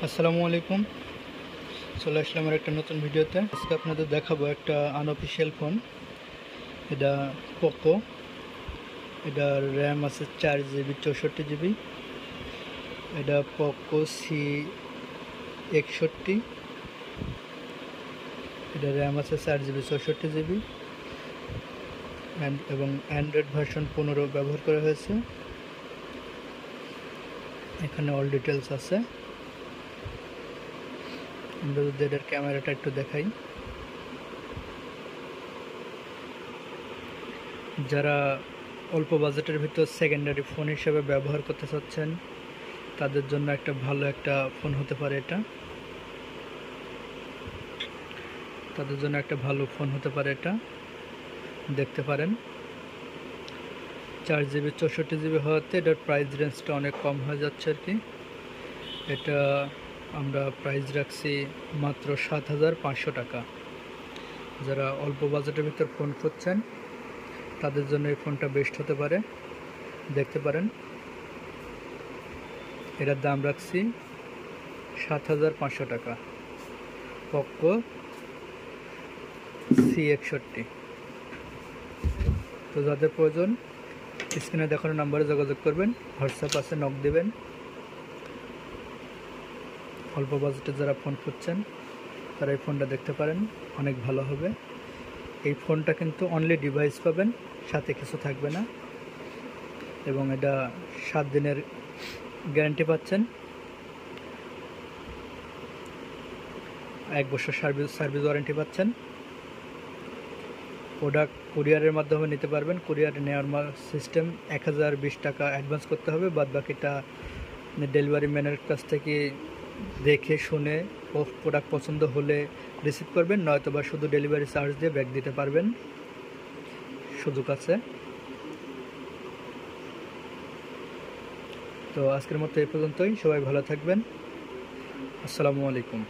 আসসালামু আলাইকুম। চলে আসলাম আর একটা নতুন ভিডিওতে। আজকে আপনাদের দেখাবো একটা আনঅফিসিয়াল ফোন। এটা পোকো। এটার র্যাম আছে 4 GB 64 GB। এটা পোকো C61। এটা র্যাম আছে 4 GB 64 GB এবং অ্যান্ড্রয়েড ভার্সন 15 ব্যবহার করা হয়েছে। এখানে অল ডিটেলস আছে। আমরা যদি এটার ক্যামেরাটা একটু দেখাই, যারা অল্প বাজেটের ভিতর সেকেন্ডারি ফোন হিসেবে ব্যবহার করতে চাচ্ছেন তাদের জন্য একটা ভালো একটা ফোন হতে পারে এটা। দেখতে পারেন 4 GB 64 GB হওয়াতে এটার প্রাইস রেঞ্জটা অনেক কম হয়ে যাচ্ছে আর কি। এটা আমরা প্রাইস রাখছি মাত্র 7,500 টাকা। যারা অল্প বাজেটের ভিতর ফোন খুঁজছেন তাদের জন্য এই ফোনটা বেস্ট হতে পারে। দেখতে পারেন এটার দাম রাখছি 7,500 টাকা। Poco C61। তো যাদের প্রয়োজন স্ক্রিনে দেখানো নাম্বারে যোগাযোগ করবেন, হোয়াটসঅ্যাপ আছে, নক দেবেন। অল্প বাজেটে যারা ফোন খুঁজছেন তারা এই ফোনটা দেখতে পারেন, অনেক ভালো হবে। এই ফোনটা কিন্তু অনলি ডিভাইস পাবেন, সাথে কিছু থাকবে না। এবং এটা 7 দিনের গ্যারান্টি পাচ্ছেন, 1 বছর সার্ভিস ওয়ারেন্টি পাচ্ছেন। প্রোডাক্ট কুরিয়ারের মাধ্যমে নিতে পারবেন। কুরিয়ারে নেওয়ার সিস্টেম 1020 টাকা অ্যাডভান্স করতে হবে, বাদ বাকিটা ডেলিভারি ম্যানের কাছ থেকে দেখে শুনে প্রোডাক্ট পছন্দ হলে রিসিভ করবেন, নয়তোবা শুধু ডেলিভারি চার্জ দিয়ে ব্যাক দিতে পারবেন, সুযোগ আছে। তো আজকের মতো এই পর্যন্তই। সবাই ভালো থাকবেন। আসসালামু আলাইকুম।